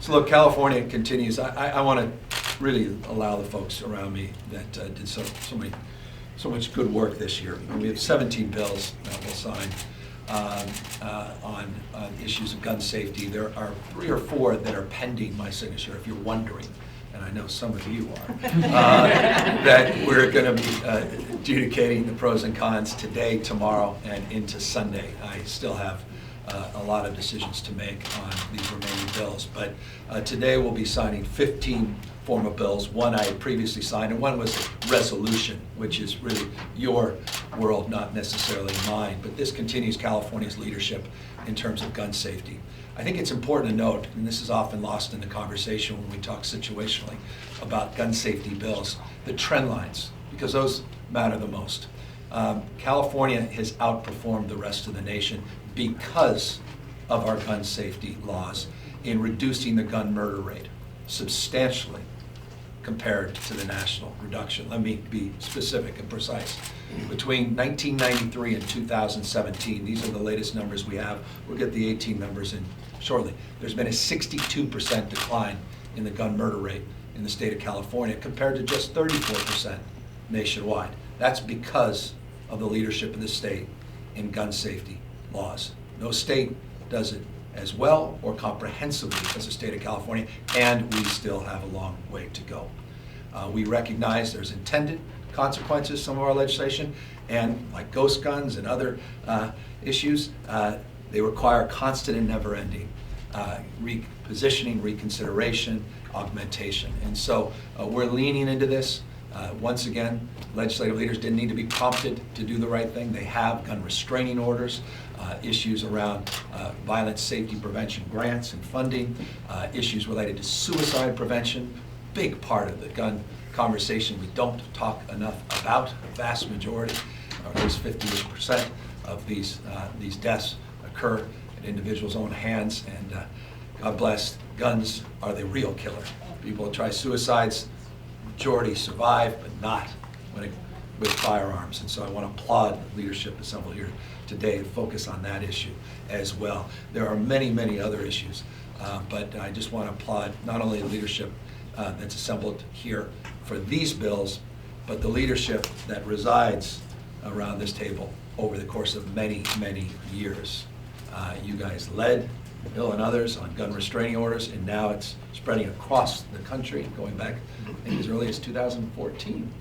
So look, California continues. I want to really allow the folks around me that did so much good work this year. And we have 17 bills that we'll sign on issues of gun safety. There are 3 or 4 that are pending my signature, if you're wondering, and I know some of you are, that we're going to be adjudicating the pros and cons today, tomorrow, and into Sunday. I still have a lot of decisions to make on these remaining bills, but today we'll be signing 15 form of bills. One I had previously signed, and one was a resolution, which is really your world, not necessarily mine. But this continues California's leadership in terms of gun safety. I think it's important to note, and this is often lost in the conversation when we talk situationally about gun safety bills, the trend lines, because those matter the most. California has outperformed the rest of the nation because of our gun safety laws in reducing the gun murder rate substantially compared to the national reduction. Let me be specific and precise. Between 1993 and 2017, these are the latest numbers we have. We'll get the 18 numbers in shortly. There's been a 62% decline in the gun murder rate in the state of California compared to just 34% nationwide. That's because of the leadership of the state in gun safety laws. No state does it as well or comprehensively as the state of California, and we still have a long way to go. We recognize there's intended consequences, some of our legislation, and like ghost guns and other issues, they require constant and never-ending repositioning, reconsideration, augmentation. And so we're leaning into this. Once again, legislative leaders didn't need to be prompted to do the right thing. They have gun restraining orders, issues around violence safety prevention grants and funding, issues related to suicide prevention, big part of the gun conversation we don't talk enough about. The vast majority, or at least 50% of these deaths occur in individuals' own hands, and God bless, guns are the real killer. People try suicides, majority survive, but not with firearms. And so I want to applaud the leadership assembled here today to focus on that issue as well. There are many, many other issues, but I just want to applaud not only the leadership that's assembled here for these bills, but the leadership that resides around this table over the course of many, many years. You guys led Bill and others on gun restraining orders, and now it's spreading across the country, going back I think as early as 2014.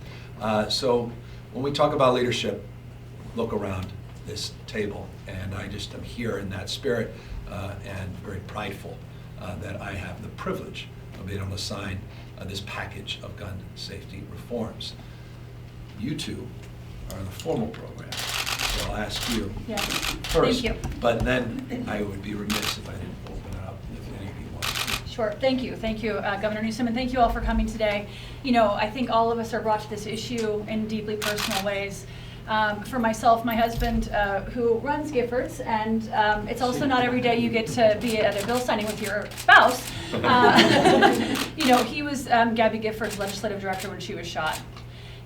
So when we talk about leadership, look around this table, and I just am here in that spirit and very prideful that I have the privilege of being able to sign this package of gun safety reforms. You two are in the formal program, so I'll ask you first. Thank you. But then I would be remiss if I didn't open it up if any of you want. Sure. Thank you, Governor Newsom, and thank you all for coming today. You know, I think all of us are brought to this issue in deeply personal ways. For myself, my husband, who runs Giffords, and it's also not every day you get to be at a bill signing with your spouse. You know, he was Gabby Giffords' legislative director when she was shot.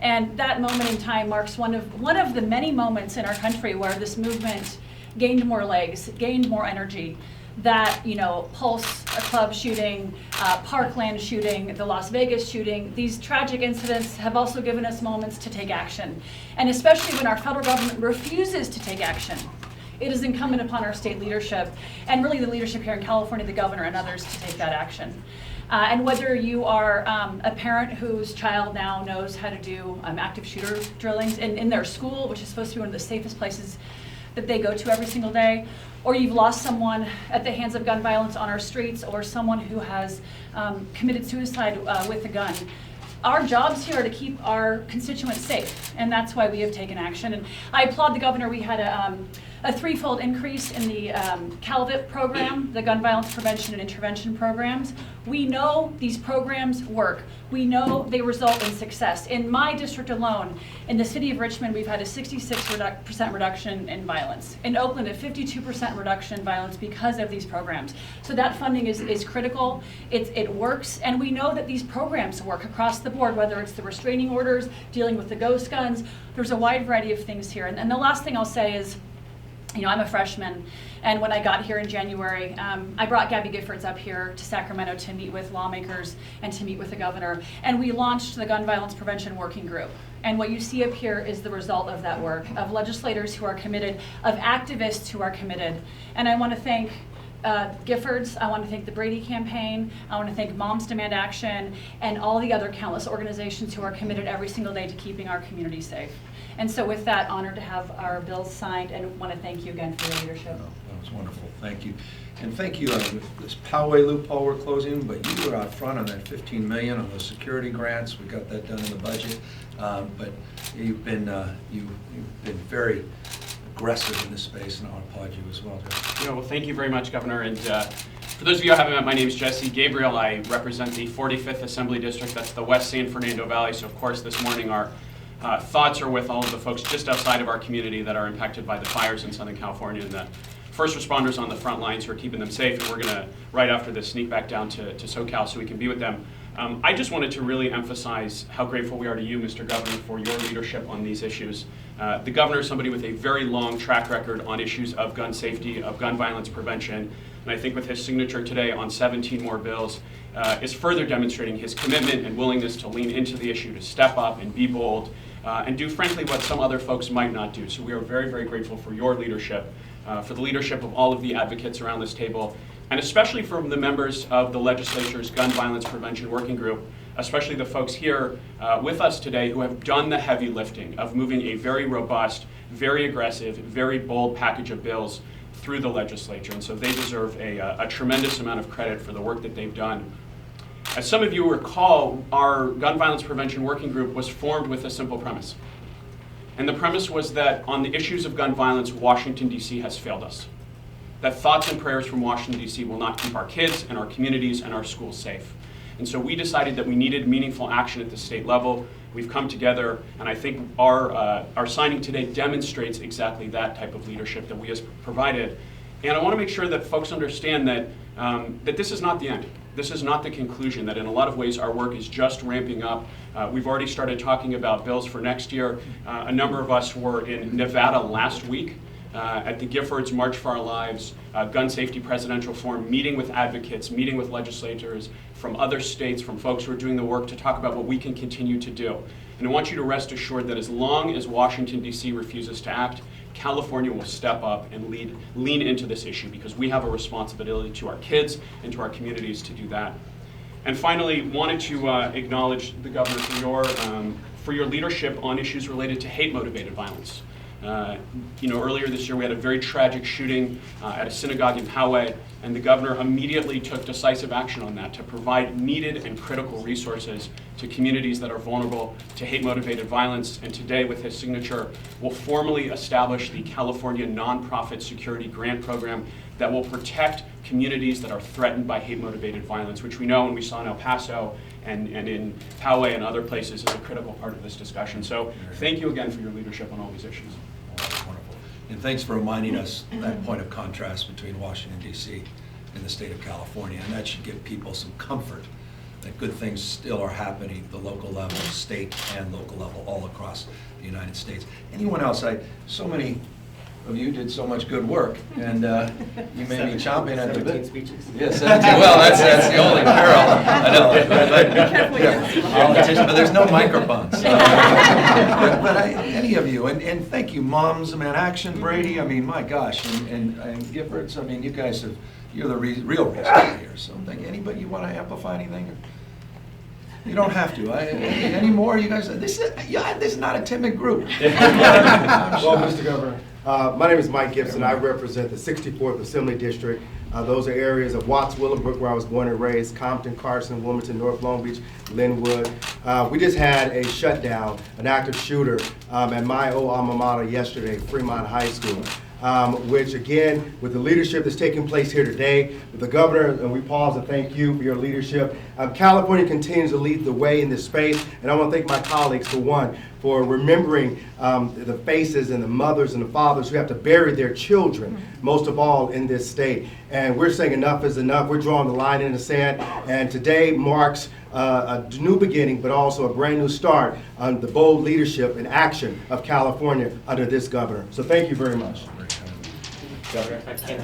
And that moment in time marks one of the many moments in our country where this movement gained more legs, gained more energy. That, you know, Pulse Club shooting, Parkland shooting, the Las Vegas shooting, these tragic incidents have also given us moments to take action. And especially when our federal government refuses to take action, it is incumbent upon our state leadership, and really the leadership here in California, the governor and others, to take that action. And whether you are a parent whose child now knows how to do active shooter drillings in their school, which is supposed to be one of the safest places that they go to every single day, or you've lost someone at the hands of gun violence on our streets, or someone who has committed suicide with a gun. Our jobs here are to keep our constituents safe, and that's why we have taken action. And I applaud the governor. We had a threefold increase in the CalVIP program, the gun violence prevention and intervention programs. We know these programs work. We know they result in success. In my district alone, in the city of Richmond, we've had a 66% reduction in violence. In Oakland, a 52% reduction in violence because of these programs. So that funding is critical. It works, and we know that these programs work across the board, whether it's the restraining orders, dealing with the ghost guns. There's a wide variety of things here. And the last thing I'll say is, I'm a freshman, and when I got here in January, I brought Gabby Giffords up here to Sacramento to meet with lawmakers and to meet with the governor, and we launched the Gun Violence Prevention Working Group. And what you see up here is the result of that work, of legislators who are committed, of activists who are committed. And I want to thank Giffords, I want to thank the Brady campaign, I want to thank Moms Demand Action, and all the other countless organizations who are committed every single day to keeping our community safe. And so with that, honored to have our bills signed, and want to thank you again for your leadership. Oh, that was wonderful, thank you. And thank you, with this Poway loophole we're closing, but you were out front on that $15 million on those security grants. We got that done in the budget. But you've been very aggressive in this space, and I want to applaud you as well, Jeff. Well, thank you very much, Governor. And for those of you who haven't met, my name is Jesse Gabriel. I represent the 45th Assembly District. That's the West San Fernando Valley. So, of course, this morning our thoughts are with all of the folks just outside of our community that are impacted by the fires in Southern California, and the first responders on the front lines who are keeping them safe. And we're going to, right after this, sneak back down to SoCal so we can be with them. I just wanted to really emphasize how grateful we are to you, Mr. Governor, for your leadership on these issues. The governor is somebody with a very long track record on issues of gun safety, of gun violence prevention, and I think with his signature today on 17 more bills, is further demonstrating his commitment and willingness to lean into the issue, to step up and be bold, and do, frankly, what some other folks might not do. So we are very, very grateful for your leadership, for the leadership of all of the advocates around this table, and especially from the members of the legislature's Gun Violence Prevention Working Group, especially the folks here with us today who have done the heavy lifting of moving a very robust, very aggressive, very bold package of bills through the legislature. And so they deserve a tremendous amount of credit for the work that they've done. As some of you recall, our Gun Violence Prevention Working Group was formed with a simple premise. And the premise was that on the issues of gun violence, Washington, D.C. has failed us. That thoughts and prayers from Washington, D.C. will not keep our kids and our communities and our schools safe. And so we decided that we needed meaningful action at the state level. We've come together, and I think our signing today demonstrates exactly that type of leadership that we have provided. And I want to make sure that folks understand that, that this is not the end. This is not the conclusion, that in a lot of ways our work is just ramping up. We've already started talking about bills for next year. A number of us were in Nevada last week at the Giffords March for Our Lives Gun Safety Presidential Forum, meeting with advocates, meeting with legislators from other states, from folks who are doing the work to talk about what we can continue to do. And I want you to rest assured that as long as Washington, D.C. refuses to act, California will step up and lean into this issue, because we have a responsibility to our kids and to our communities to do that. And finally, wanted to acknowledge the governor for your leadership on issues related to hate-motivated violence. Earlier this year we had a very tragic shooting at a synagogue in Poway, and the governor immediately took decisive action on that to provide needed and critical resources to communities that are vulnerable to hate-motivated violence. And today, with his signature, will formally establish the California Nonprofit Security Grant Program that will protect communities that are threatened by hate-motivated violence, which we know and we saw in El Paso and in Poway and other places is a critical part of this discussion. So thank you again for your leadership on all these issues. Oh, that's wonderful. And thanks for reminding us that point of contrast between Washington, D.C. and the state of California. And that should give people some comfort that good things still are happening at the local level, state and local level, all across the United States. Anyone else? So many of you did so much good work, and you may be chomping at the bit. Yeah, 17. Well, that's the only peril. I know. But there's no microphones. Any of you, and thank you, Moms Demand Action, Brady. I mean, my gosh, and Giffords. I mean, you guys you're the real reason here. So, anybody you want to amplify anything? You don't have to. Any more? You guys? This is not a timid group. Well, Mr. Governor, my name is Mike Gibson. I represent the 64th Assembly District. Those are areas of Watts, Willowbrook, where I was born and raised, Compton, Carson, Wilmington, North Long Beach, Linwood. We just had a shutdown, an active shooter at my old alma mater yesterday, Fremont High School. Which again, with the leadership that's taking place here today, with the governor, and we pause and thank you for your leadership. California continues to lead the way in this space, and I want to thank my colleagues for remembering the faces and the mothers and the fathers who have to bury their children, most of all in this state. And we're saying enough is enough. We're drawing the line in the sand, and today marks a new beginning, but also a brand new start on the bold leadership and action of California under this governor. So thank you very much. Governor, if I can,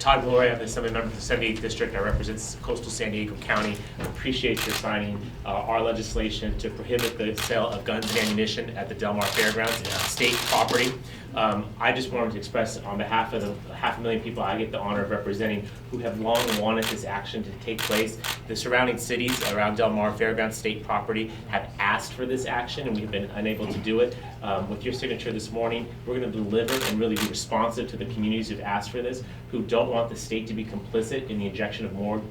Todd Gloria, I'm the Assembly member for the 78th District. I represent coastal San Diego County. I appreciate your signing our legislation to prohibit the sale of guns and ammunition at the Del Mar Fairgrounds, state property. I just wanted to express on behalf of the 500,000 people I get the honor of representing who have long wanted this action to take place. The surrounding cities around Del Mar Fairgrounds state property have asked for this action, and we've been unable to do it. With your signature this morning, we're going to deliver and really be responsive to the communities who've asked for this, who don't want the state to be complicit in the injection of more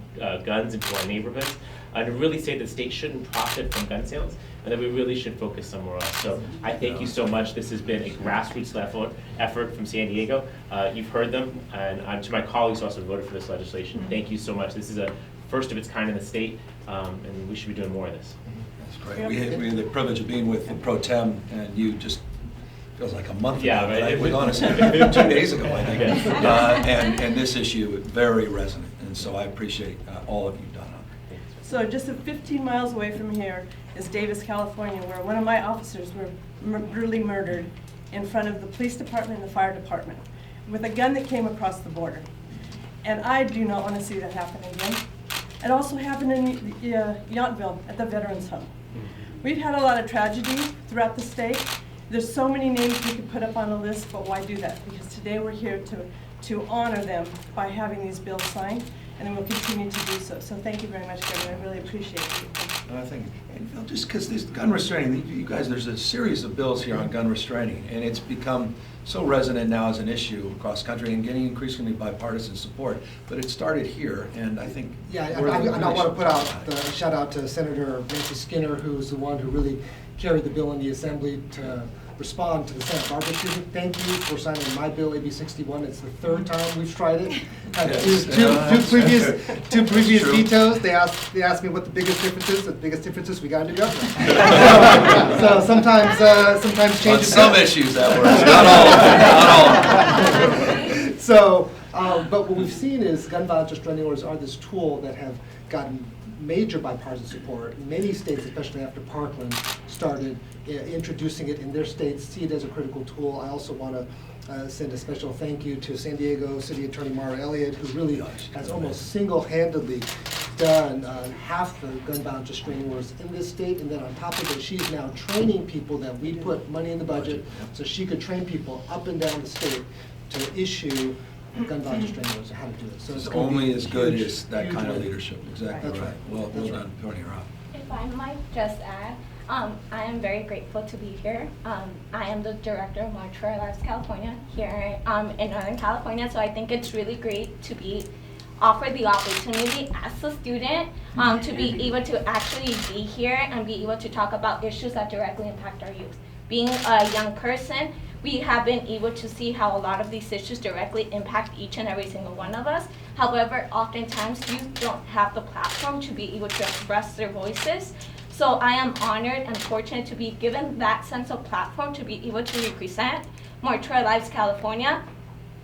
guns into our neighborhoods, and to really say that the state shouldn't profit from gun sales, and that we really should focus somewhere else. So I thank you so much. This has been a grassroots effort from San Diego. You've heard them, and to my colleagues who also voted for this legislation, thank you so much. This is a first of its kind in the state, and we should be doing more of this. That's great. We had the privilege of being with the Pro Tem, and you just, feels like a month ago, Yeah, but right. it was honestly 2 days ago, I think. And this issue is very resonant, and so I appreciate all of you've done on it. So just 15 miles away from here is Davis, California, where one of my officers were brutally murdered in front of the police department and the fire department with a gun that came across the border. And I do not want to see that happen again. It also happened in Yountville at the Veterans Home. We've had a lot of tragedy throughout the state. There's so many names we could put up on a list, but why do that? Because today we're here to honor them by having these bills signed, and then we'll continue to do so. So thank you very much, Governor. I really appreciate it. And I think, and Phil, just because this gun restraining, you guys, there's a series of bills here on gun restraining, and it's become so resonant now as an issue across country and getting increasingly bipartisan support. But it started here, and I think. Yeah, I want to put out a shout out to Senator Nancy Skinner, who's the one who really carried the bill in the Assembly to respond to the Senate. Barbara, thank you for signing my bill, AB 61. It's the third time we've tried it. Two previous vetoes. They asked me what the biggest difference is. The biggest difference is we got a new governor. So sometimes change. On some issues that works, not all. So, but what we've seen is gun violence restraining orders are this tool that have gotten major bipartisan support. Many states, especially after Parkland, started introducing it in their states, see it as a critical tool. I also want to send a special thank you to San Diego City Attorney Mara Elliott, who really has almost single-handedly done half the gun violence restraining orders in this state. And then on top of it, she's now training people that we put money in the budget so she could train people up and down the state to issue gun violence restraining orders and how to do it. So It's only as good as that huge kind of win. leadership. Exactly That's right. right. Well That's done, Tony Robb. If I might just add, I am very grateful to be here. I am the director of Montreal Lives California here in Northern California, so I think it's really great to be offered the opportunity as a student to be able to actually be here and be able to talk about issues that directly impact our youth. Being a young person, we have been able to see how a lot of these issues directly impact each and every single one of us. However, oftentimes youth don't have the platform to be able to express their voices. So I am honored and fortunate to be given that sense of platform to be able to represent Montreal Lives California,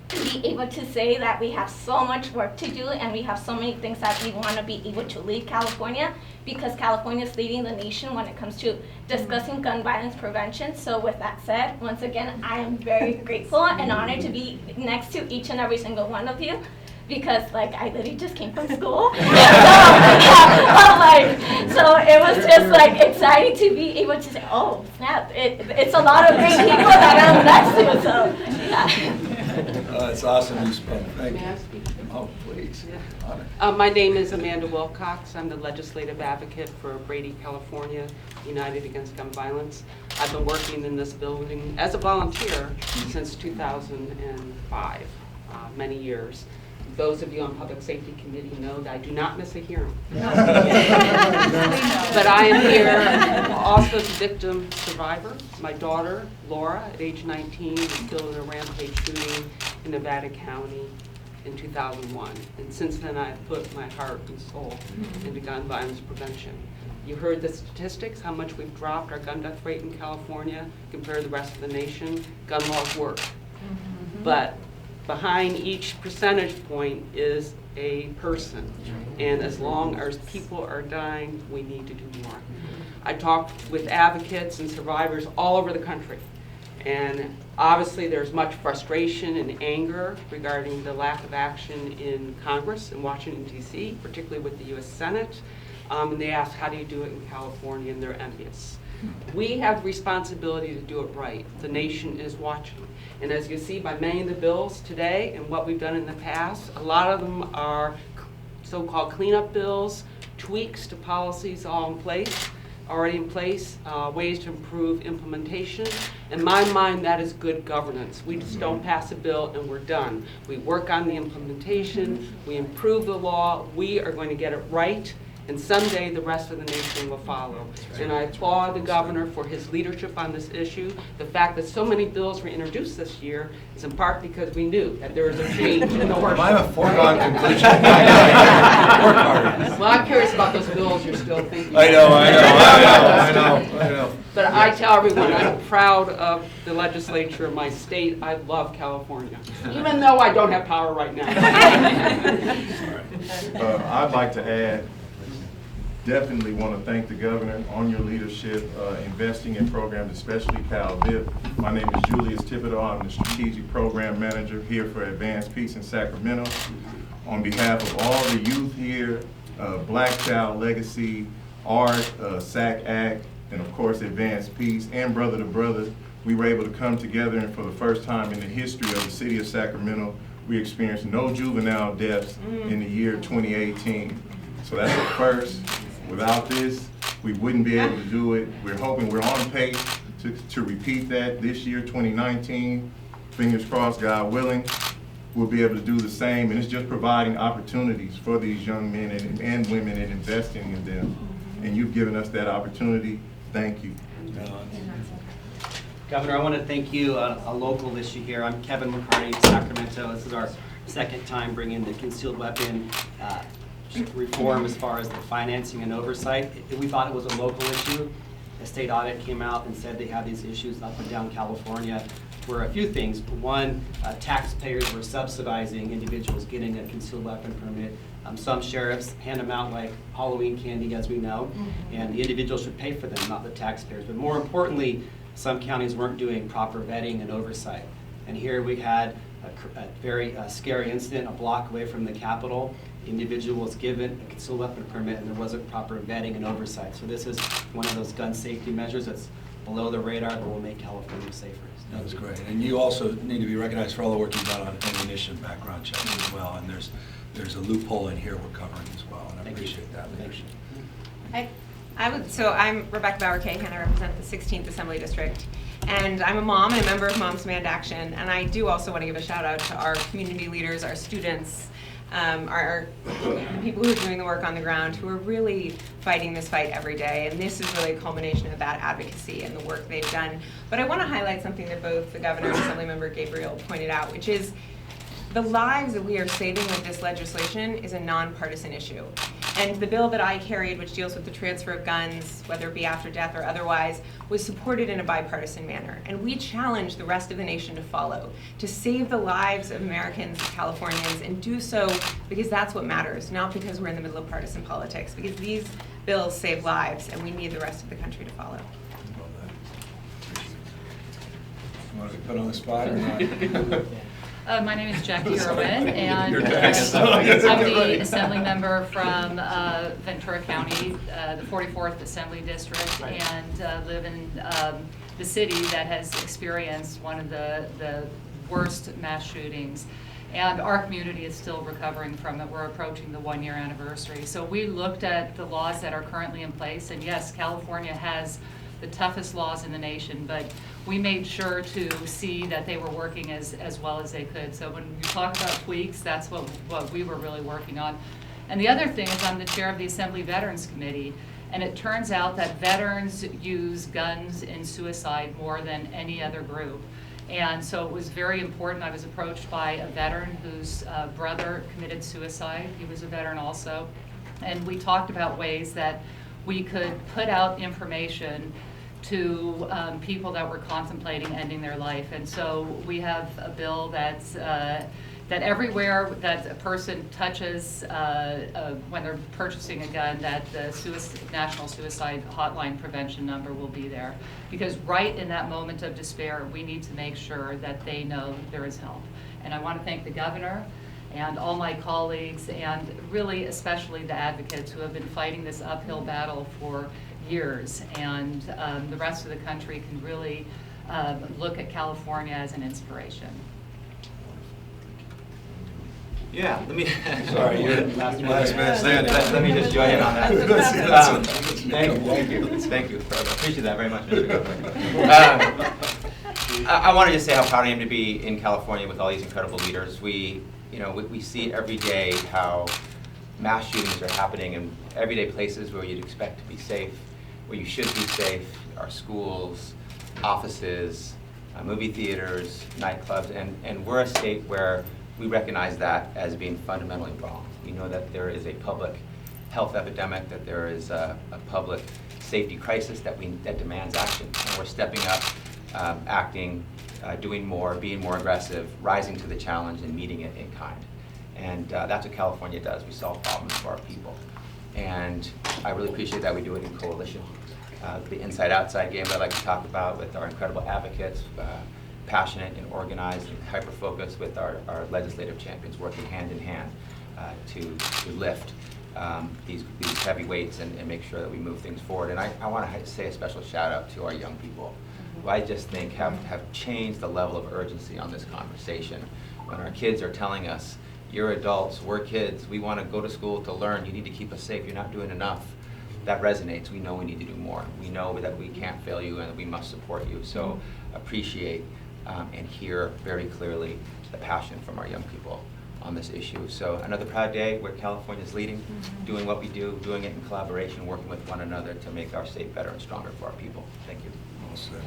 to be able to say that we have so much work to do and we have so many things that we want to be able to lead California, because California is leading the nation when it comes to discussing gun violence prevention. So with that said, once again, I am very grateful and honored to be next to each and every single one of you, because I literally just came from school. So it was just exciting to be able to say, oh snap, it's a lot of great people that I'm next to, so yeah. It's awesome you spoke. Thank you. Oh, please. My name is Amanda Wilcox. I'm the legislative advocate for Brady, California, United Against Gun Violence. I've been working in this building as a volunteer since 2005, many years. Those of you on Public Safety Committee know that I do not miss a hearing. But I am here also as a victim survivor. My daughter, Laura, at age 19, was killed in a rampage shooting in Nevada County in 2001. And since then, I've put my heart and soul into gun violence prevention. You heard the statistics, how much we've dropped our gun death rate in California compared to the rest of the nation. Gun laws work. But behind each percentage point is a person. And as long as people are dying, we need to do more. I talked with advocates and survivors all over the country. And obviously, there's much frustration and anger regarding the lack of action in Congress in Washington, D.C., particularly with the U.S. Senate. And they ask, how do you do it in California? And they're envious. We have the responsibility to do it right. The nation is watching. And as you see by many of the bills today and what we've done in the past, a lot of them are so-called cleanup bills, tweaks to policies already in place, ways to improve implementation. In my mind, that is good governance. We just don't pass a bill and we're done. We work on the implementation, we improve the law, we are going to get it right, and someday the rest of the nation will follow. And I applaud the governor for his leadership on this issue. The fact that so many bills were introduced this year is in part because we knew that there was a change in the work. I'm a foregone conclusion. Work harder. Well, I'm curious about those bills you're still thinking. I know. But I tell everyone I'm proud of the legislature of my state. I love California, even though I don't have power right now. I'd like to add, definitely want to thank the governor on your leadership, investing in programs, especially CalVIP. My name is Julius Thibodeau. I'm the Strategic Program Manager here for Advanced Peace in Sacramento. On behalf of all the youth here, Black Child Legacy, ART, SAC-ACT, and of course Advanced Peace, and Brother to Brother, we were able to come together, and for the first time in the history of the city of Sacramento, we experienced no juvenile deaths in the year 2018. So that's a first. Without this, we wouldn't be able to do it. We're hoping we're on pace to repeat that this year, 2019. Fingers crossed, God willing, we'll be able to do the same. And it's just providing opportunities for these young men and women and investing in them. And you've given us that opportunity. Thank you. Governor, I want to thank you, a local issue here. I'm Kevin McCarty, Sacramento. This is our second time bringing the concealed weapon reform as far as the financing and oversight. We thought it was a local issue. A state audit came out and said they have these issues up and down California were a few things. One, taxpayers were subsidizing individuals getting a concealed weapon permit. Some sheriffs hand them out like Halloween candy, as we know, and the individuals should pay for them, not the taxpayers. But more importantly, some counties weren't doing proper vetting and oversight. And here we had a very scary incident a block away from the Capitol. The individual was given a concealed weapon permit and there wasn't proper vetting and oversight. So this is one of those gun safety measures that's below the radar but will make California safer. That was great. And you also need to be recognized for all the work you've done on ammunition background checks as well. And there's a loophole in here we're covering as well, and I appreciate that leadership. So I'm Rebecca Bauer-Cahan. I represent the 16th Assembly District. And I'm a mom and a member of Moms Demand Action. And I do also want to give a shout out to our community leaders, our students, the people who are doing the work on the ground, who are really fighting this fight every day. And this is really a culmination of that advocacy and the work they've done. But I want to highlight something that both the governor and Assemblymember Gabriel pointed out, which is the lives that we are saving with this legislation is a nonpartisan issue. And the bill that I carried, which deals with the transfer of guns, whether it be after death or otherwise, was supported in a bipartisan manner. And we challenge the rest of the nation to follow, to save the lives of Americans and Californians, and do so because that's what matters, not because we're in the middle of partisan politics, because these bills save lives and we need the rest of the country to follow. You want to be put on the spot or not? My name is Jackie Irwin, and You're I'm the assembly member from Ventura County, the 44th Assembly District, and live in the city that has experienced one of the worst mass shootings. And our community is still recovering from it. We're approaching the 1-year anniversary. So we looked at the laws that are currently in place, and yes, California has the toughest laws in the nation, but we made sure to see that they were working as well as they could. So when you talk about tweaks, that's what we were really working on. And the other thing is I'm the chair of the Assembly Veterans Committee, and it turns out that veterans use guns in suicide more than any other group. And so it was very important. I was approached by a veteran whose brother committed suicide. He was a veteran also. And we talked about ways that we could put out information to people that were contemplating ending their life. And so we have a bill that's that everywhere that a person touches when they're purchasing a gun, that the National Suicide Hotline prevention number will be there. Because right in that moment of despair, we need to make sure that they know there is help. And I want to thank the governor and all my colleagues, and really especially the advocates who have been fighting this uphill battle for years. And the rest of the country can really look at California as an inspiration. Yeah, let me. Sorry, you're last man standing. Let me just join in on that. Thank you. I appreciate that very much, Mr. Governor. I want to just say how proud I am to be in California with all these incredible leaders. We see every day how mass shootings are happening in everyday places where you'd expect to be safe, where you should be safe, our schools, offices, movie theaters, nightclubs, and we're a state where we recognize that as being fundamentally wrong. We know that there is a public health epidemic, that there is a public safety crisis that demands action, and we're stepping up, acting, doing more, being more aggressive, rising to the challenge and meeting it in kind. And that's what California does. We solve problems for our people. And I really appreciate that we do it in coalition. The inside-outside game that I like to talk about with our incredible advocates, passionate and organized and hyper-focused with our legislative champions working hand in hand to lift these heavy weights and make sure that we move things forward. And I want to say a special shout out to our young people, who I just think have changed the level of urgency on this conversation. When our kids are telling us, you're adults, we're kids, we want to go to school to learn, you need to keep us safe, you're not doing enough. That resonates. We know we need to do more. We know that we can't fail you and that we must support you. So appreciate and hear very clearly the passion from our young people on this issue. So another proud day where California is leading, doing what we do, doing it in collaboration, working with one another to make our state better and stronger for our people. Thank you. Well said.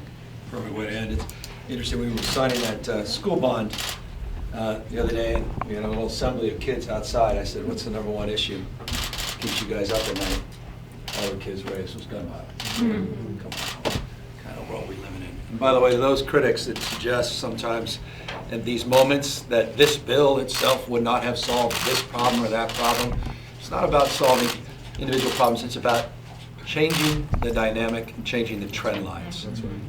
Perfect way to end. It's interesting, we were signing that school bond the other day, and we had a little assembly of kids outside. I said, what's the #1 issue? Keeps you guys up at night. All the kids raised was gun violence. Come on, what kind of world we living in. And by the way, to those critics that suggest sometimes at these moments that this bill itself would not have solved this problem or that problem, it's not about solving individual problems, it's about changing the dynamic and changing the trend lines.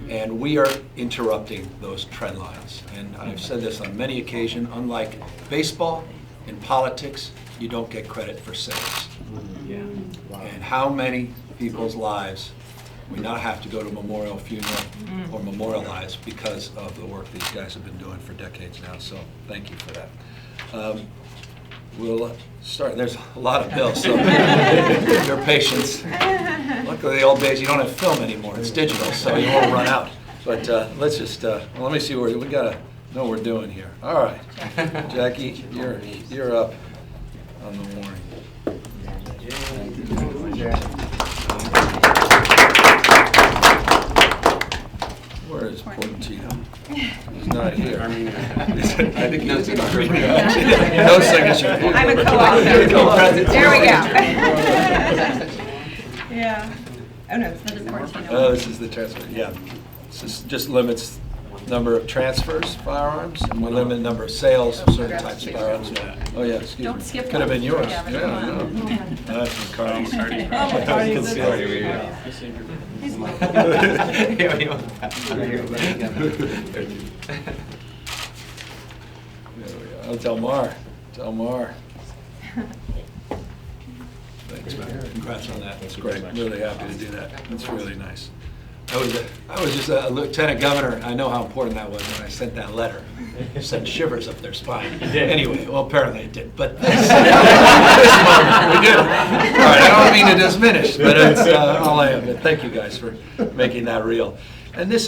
And we are interrupting those trend lines. And I've said this on many occasions, unlike baseball, in politics, you don't get credit for sales. And how many people's lives we not have to go to memorial funeral or memorialize because of the work these guys have been doing for decades now. So thank you for that. We'll start. There's a lot of bills, so your patience. Luckily, the old days you don't have film anymore; it's digital, so you won't run out. But let's just let me see where we gotta know what we're doing here. All right, Jackie, you're up on the warning. Where is Portantino? He's not here. I think he's in Armenia. No signature. I'm a co-author. There we go. Yeah. Oh, no, it's the Portantino. Oh, this is the transfer, yeah. This just limits number of transfers, firearms, and we limit number of sales of certain types of firearms. Oh, yeah, excuse me. Don't skip Could have been yours. Yeah, Yeah, I know. That's from Carlos. Oh, Delmar. Thanks, man. Congrats on that. That's great. I'm really happy to do that. That's really nice. I was just a lieutenant governor. I know how important that was when I sent that letter. It sent shivers up their spine. Anyway, well, apparently it did. But this moment, we did. All right, I don't mean to diminish, but it's all I am. But thank you guys for making that real. And this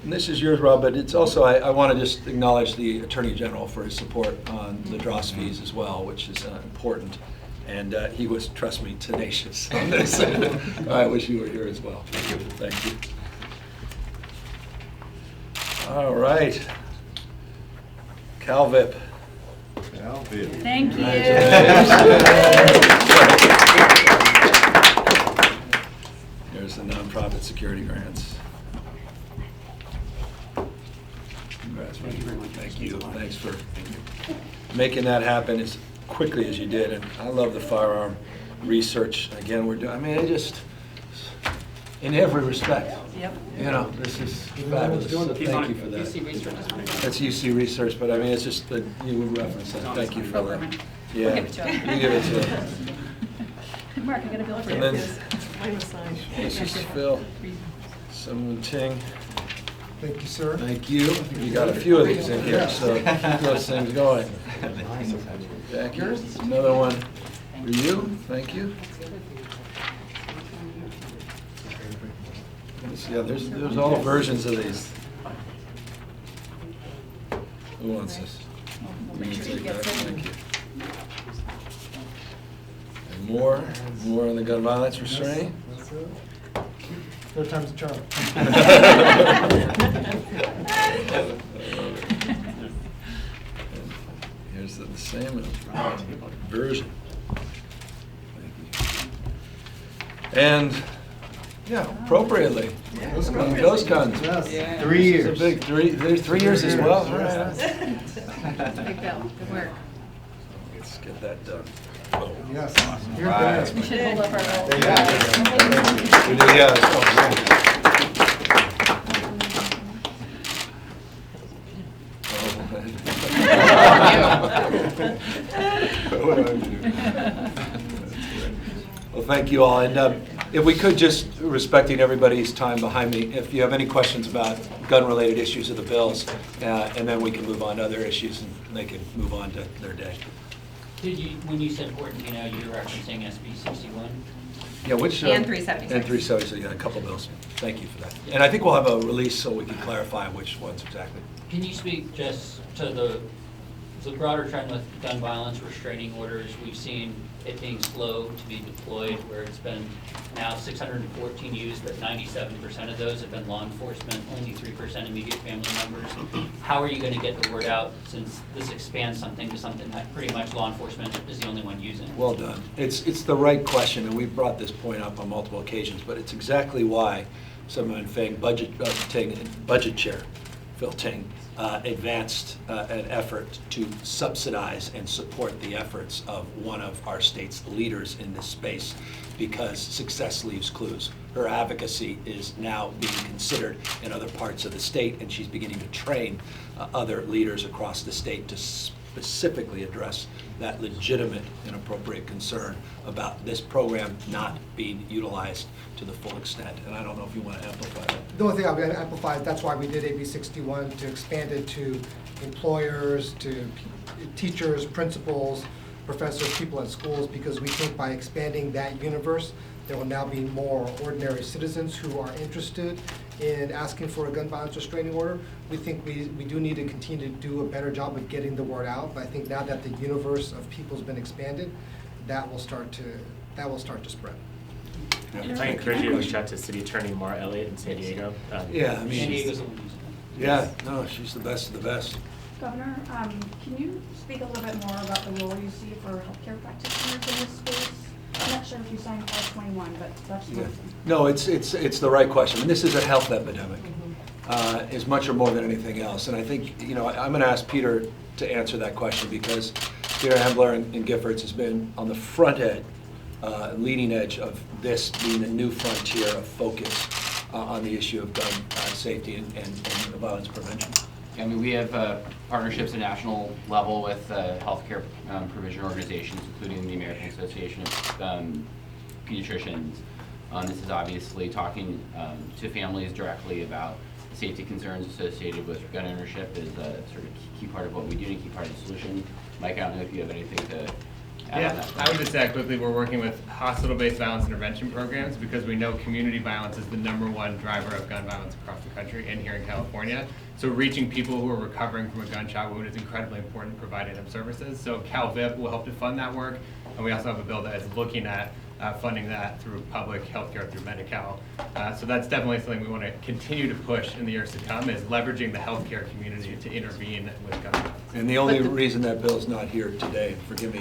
is yours, Rob, but it's also, I want to just acknowledge the Attorney General for his support on the DROS fees as well, which is important. And he was, trust me, tenacious on this. I wish you were here as well. Thank you. All right. CalVIP. Thank you. Here's the nonprofit security grants. Congrats, thank you very much. Thank you. Thanks for. making that happen as quickly as you did. And I love the firearm research. Again, we're doing, I mean, it just, in every respect. Yep. You know, this is fabulous. So thank you for that. UC Research is pretty good. That's UC Research, but I mean, it's just that you would reference that. Thank you for that. We'll Yeah, give it to him. you give it to him. Mark, I got a bill for And you. then, this is Phil Ting. Thank you, sir. Thank you. You got a few of these in here, so keep those things going. Jackie, another one for you. Thank you. Yeah, there's all versions of these. Who wants this? We'll You make can sure he take that. gets it. Thank you. And more on the gun violence restraint. That's it. Third time's a charm. Here's the same version. Thank you. And, yeah, appropriately. Those guns. Yes. 3 years. It's a big 3 years as well. All right. Big bill, good work. Let's get that done. Yes. Here, Right. there. We should hold up our roll. We do, yeah. Well, thank you all. And if we could, just respecting everybody's time behind me, if you have any questions about gun-related issues of the bills, and then we can move on to other issues and they can move on to their day. Did you, when you said Portofino, you're referencing SB 61? Yeah, which? And 376. And 376, yeah, a couple bills. Thank you for that. And I think we'll have a release so we can clarify which ones exactly. Can you speak just to the broader trend with gun violence restraining orders? We've seen it being slow to be deployed, where it's been now 614 used, but 97% of those have been law enforcement, only 3% immediate family members. How are you going to get the word out, since this expands something to something that pretty much law enforcement is the only one using? Well done. It's the right question, and we've brought this point up on multiple occasions, but it's exactly why Senator Fang, Budget Chair Phil Ting, advanced an effort to subsidize and support the efforts of one of our state's leaders in this space, because success leaves clues. Her advocacy is now being considered in other parts of the state, and she's beginning to train other leaders across the state to specifically address that legitimate and appropriate concern about this program not being utilized to the full extent. And I don't know if you want to amplify that. The only thing I'll amplify is that's why we did AB 61, to expand it to employers, to teachers, principals, professors, people at schools, because we think by expanding that universe, there will now be more ordinary citizens who are interested in asking for a gun violence restraining order. We think we do need to continue to do a better job of getting the word out, but I think now that the universe of people has been expanded, that will start to spread. I encourage you to reach out to City Attorney Mara Elliott in San Diego. Yeah, I mean, San Diego's the one using it. yeah, no, she's the best of the best. Governor, can you speak a little bit more about the role you see for healthcare practitioners in this space? I'm not sure if you signed 521, but that's Yeah. not. No, it's the right question, and this is a health epidemic, as much or more than anything else. And I think, you know, I'm going to ask Peter to answer that question, because Peter Ambler in Giffords has been on the front edge, leading edge of this being a new frontier of focus on the issue of gun safety and violence prevention. I mean, we have partnerships at national level with healthcare provision organizations, including the American Association of Pediatricians. This is obviously talking to families directly about safety concerns associated with gun ownership is a sort of key part of what we do and a key part of the solution. Mike, I don't know if you have anything to add on Yeah, that. I would just add quickly, we're working with hospital-based violence intervention programs because we know community violence is the #1 driver of gun violence across the country and here in California. So reaching people who are recovering from a gunshot wound is incredibly important, providing them services. So CalVIP will help to fund that work, and we also have a bill that is looking at funding that through public healthcare through Medi-Cal. So that's definitely something we want to continue to push in the years to come, is leveraging the healthcare community to intervene with gun violence. And the only reason that bill's not here today, forgive me,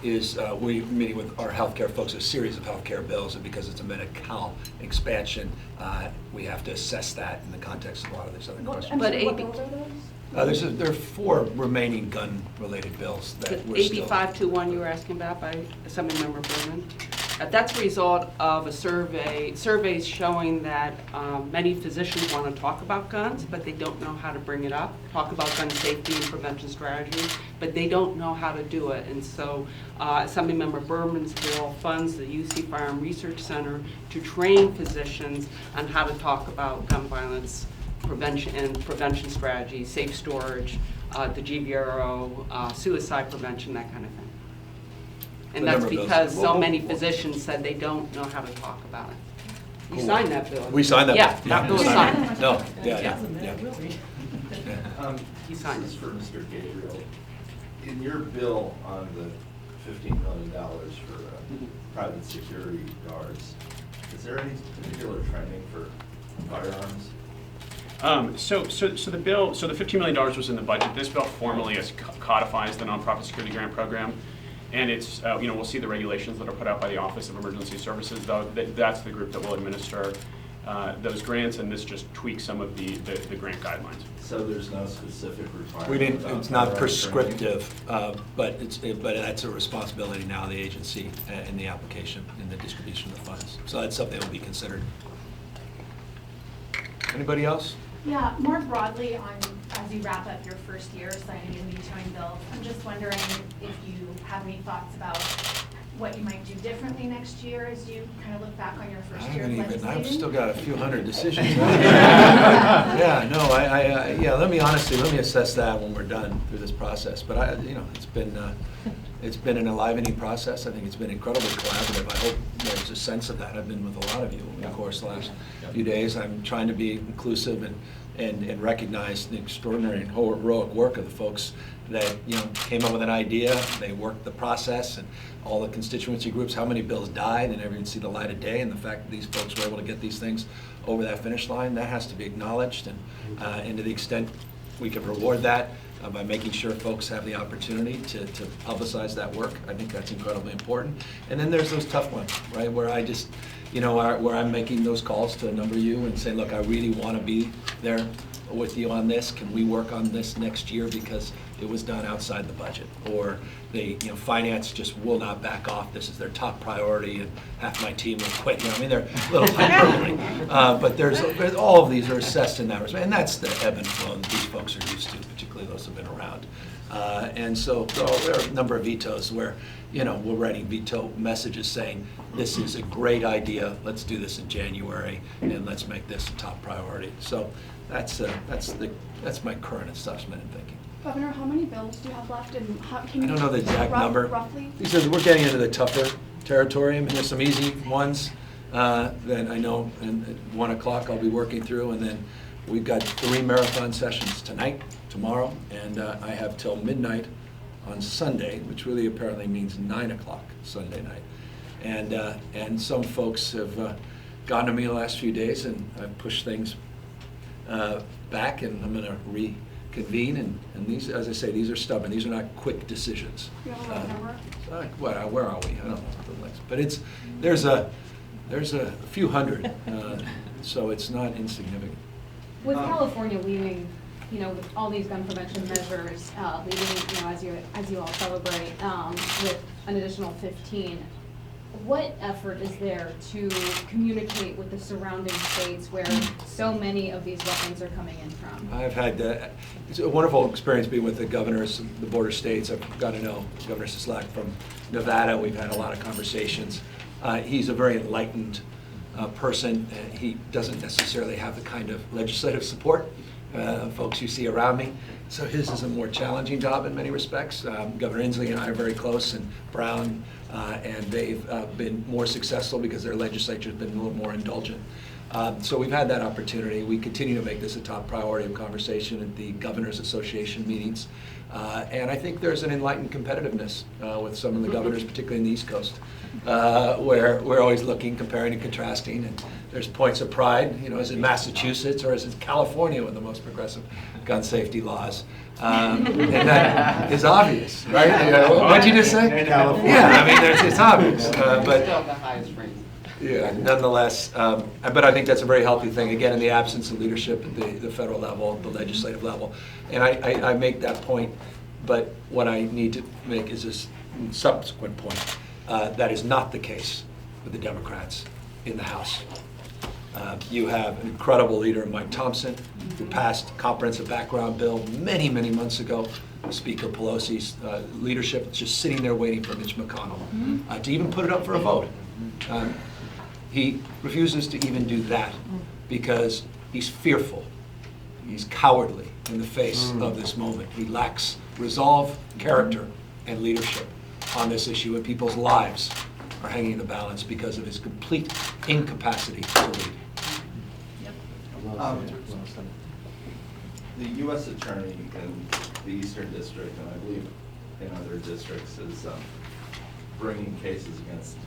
is we're meeting with our healthcare folks, a series of healthcare bills, and because it's a Medi-Cal expansion, we have to assess that in the context of a lot of these other questions. But What AB bills are those? There are 4 remaining gun-related bills that The we're still. AB 521 you were asking about by Assemblymember Berman. That's a result of a surveys showing that many physicians want to talk about guns, but they don't know how to bring it up, talk about gun safety and prevention strategies, but they don't know how to do it. And so Assemblymember Berman's bill funds the UC Firearm Research Center to train physicians on how to talk about gun violence prevention and prevention strategies, safe storage, the GVRO, suicide prevention, that kind of thing. And The that's number of because those- so many physicians said they don't know how to talk about it. You signed that bill. We signed that. Yeah, bill. that bill we was signed signed. it. No, yeah. He signed This it. is for Mr. Gabriel. In your bill on the $15 million for private security guards, is there any particular training for firearms? So the bill, so the $15 million was in the budget. This bill formally codifies the nonprofit security grant program. And it's, we'll see the regulations that are put out by the Office of Emergency Services, though. That's the group that will administer those grants, and this just tweaks some of the grant guidelines. So there's no specific requirement? We didn't, about it's not firearms prescriptive, but that's a responsibility now of the agency in the application, in the distribution of the funds. So that's something that will be considered. Anybody else? Yeah, more broadly on, as you wrap up your first year signing and vetoing bills, I'm just wondering if you have any thoughts about what you might do differently next year as you kind of look back on your first year of legislating? I've still got a few hundred decisions. Yeah, no, let me assess that when we're done through this process. But it's been an enlivening process. I think it's been incredibly collaborative. I hope there's a sense of that. I've been with a lot of you, of course, the last few days. I'm trying to be inclusive and recognize the extraordinary and heroic work of the folks that came up with an idea. They worked the process, and all the constituency groups. How many bills died and never even see the light of day, and the fact that these folks were able to get these things over that finish line, that has to be acknowledged. And to the extent we can reward that by making sure folks have the opportunity to publicize that work, I think that's incredibly important. And then there's those tough ones, right, where I just, where I'm making those calls to a number of you and saying, look, I really want to be there with you on this. Can we work on this next year because it was done outside the budget? Or finance just will not back off. This is their top priority, and half my team will quit. They're a little hyperbole. But there's all of these are assessed in that respect, and that's the ebb and flow that these folks are used to, particularly those who've been around. And so there are a number of vetoes where we're writing veto messages saying this is a great idea. Let's do this in January, and let's make this a top priority. So that's my current assessment and thinking. Governor, how many bills do you have left, and can I you don't know the exact number. Roughly? We're getting into the tougher territory. There's some easy ones that I know, and at 1 o'clock I'll be working through, and then we've got 3 marathon sessions tonight, tomorrow, and I have till midnight on Sunday, which really apparently means 9 o'clock Sunday night. And some folks have gotten to me the last few days, and I've pushed things back, and I'm going to reconvene. And these, as I say, these are stubborn. These are not quick decisions. Do you have a rough number? Where are we? I don't know. But there's a few hundred, so it's not insignificant. With California leading, with all these gun prevention measures, leading, as you all celebrate, with an additional 15, what effort is there to communicate with the surrounding states where so many of these weapons are coming in from? I've had it's a wonderful experience being with the governors of the border states. I've got to know Governor Sisolak from Nevada. We've had a lot of conversations. He's a very enlightened person. He doesn't necessarily have the kind of legislative support folks you see around me. So his is a more challenging job in many respects. Governor Inslee and I are very close, and Brown, and they've been more successful because their legislature has been a little more indulgent. So we've had that opportunity. We continue to make this a top priority of conversation at the Governors Association meetings. And I think there's an enlightened competitiveness with some of the governors, particularly in the East Coast, where we're always looking, comparing and contrasting. And there's points of pride, is it Massachusetts or is it California with the most progressive gun safety laws? And that is obvious, right? What'd you just say? California. Yeah, it's obvious. But Still the highest rating. yeah, nonetheless, but I think think that's a very healthy thing, again, in the absence of leadership at the federal level, the legislative level. And I make that point, but what I need to make is this subsequent point. That is not the case with the Democrats in the House. You have an incredible leader, Mike Thompson, who passed a comprehensive background bill many, many months ago. Speaker Pelosi's leadership is just sitting there waiting for Mitch McConnell to even put it up for a vote. He refuses to even do that because he's fearful. He's cowardly in the face of this moment. He lacks resolve, character, and leadership on this issue, and people's lives are hanging in the balance because of his complete incapacity to lead. The U.S. Attorney in the Eastern District, and I believe in other districts, is bringing cases against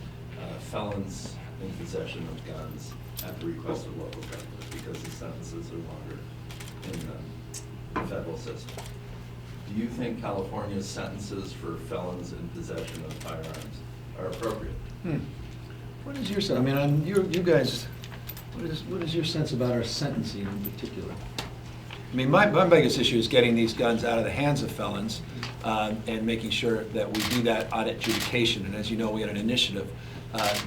felons in possession of guns at the request of local government because the sentences are longer in the federal system. Do you think California's sentences for felons in possession of firearms are appropriate? What is your sense? I mean, you guys, what is your sense about our sentencing in particular? I mean, my biggest issue is getting these guns out of the hands of felons and making sure that we do that on adjudication. And as you know, we had an initiative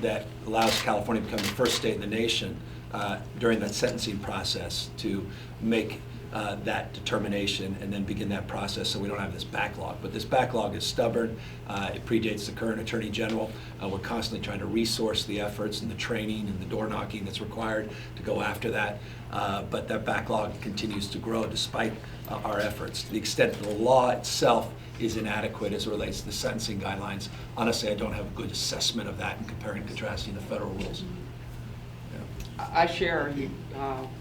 that allows California to become the first state in the nation during that sentencing process to make that determination and then begin that process so we don't have this backlog. But this backlog is stubborn. It predates the current Attorney General. We're constantly trying to resource the efforts and the training and the door knocking that's required to go after that. But that backlog continues to grow despite our efforts. To the extent that the law itself is inadequate as it relates to the sentencing guidelines, honestly, I don't have a good assessment of that in comparing and contrasting the federal rules. I share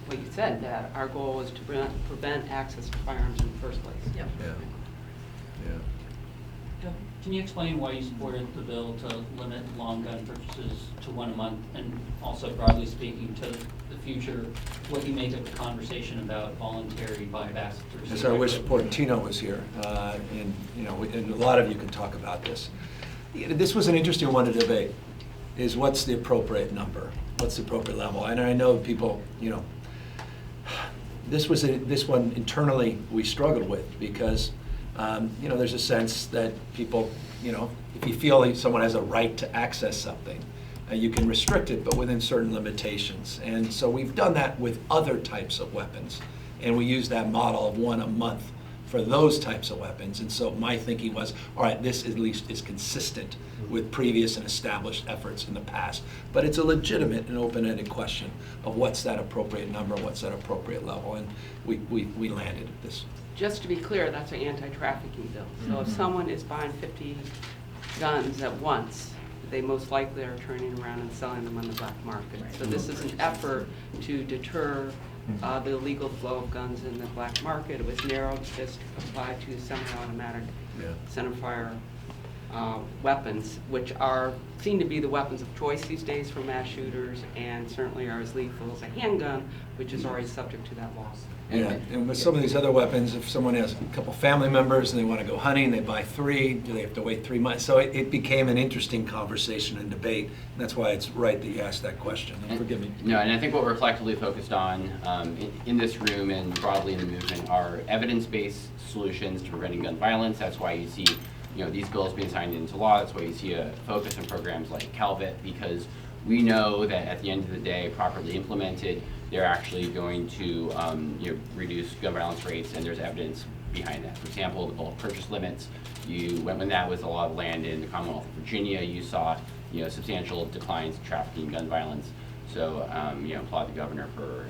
what you said, that our goal is to prevent access to firearms in the first place. Yep. Can you explain why you supported the bill to limit long gun purchases to one a month, and also broadly speaking to the future, what you make of the conversation about voluntary buybacks? Yes, I wish Portantino was here, and and a lot of you can talk about this. This was an interesting one to debate. Is what's the appropriate number? What's the appropriate level? And I know people, this one internally we struggled with because, there's a sense that people, if you feel like someone has a right to access something, you can restrict it, but within certain limitations. And so we've done that with other types of weapons, and we use that model of one a month for those types of weapons. And so my thinking was, all right, this at least is consistent with previous and established efforts in the past. But it's a legitimate and open-ended question of what's that appropriate number, what's that appropriate level, and we landed at this. Just to be clear, that's an anti-trafficking bill. So if someone is buying 50 guns at once, they most likely are turning around and selling them on the black market. So this is an effort to deter the illegal flow of guns in the black market. It was narrowed just applied to semi-automatic centerfire weapons, which seem to be the weapons of choice these days for mass shooters, and certainly are as lethal as a handgun, which is already subject to that law. Yeah, and with some of these other weapons, if someone has a couple family members and they want to go hunting, they buy 3, do they have to wait 3 months? So it became an interesting conversation and debate, and that's why it's right that you asked that question. And forgive me. No, and I think what we're collectively focused on in this room and broadly in the movement are evidence-based solutions to preventing gun violence. That's why you see these bills being signed into law. That's why you see a focus on programs like CalVIT, because we know that at the end of the day, properly implemented, they're actually going to reduce gun violence rates, and there's evidence behind that. For example, the bulk purchase limits, when that was a law of land in the Commonwealth of Virginia, you saw substantial declines in trafficking gun violence. So applaud the governor for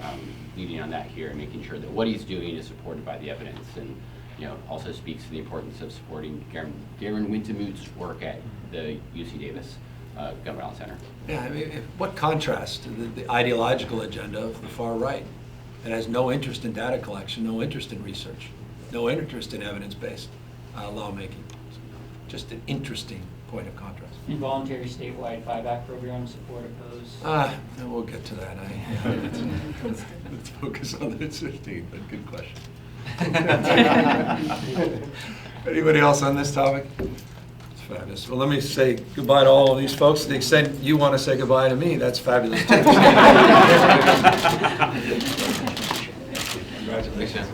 leading on that here and making sure that what he's doing is supported by the evidence, and also speaks to the importance of supporting Darren Wintemuth's work at the UC Davis Gun Violence Center. Yeah, I mean, what contrast to the ideological agenda of the far right that has no interest in data collection, no interest in research, no interest in evidence-based lawmaking. Just an interesting point of contrast. Involuntary statewide buyback program, support, oppose? We'll get to that. Let's focus on the 15, but good question. Anybody else on this topic? It's Fabulous. Well, let me say goodbye to all of these folks. To the extent you want to say goodbye to me, that's fabulous too. Congratulations.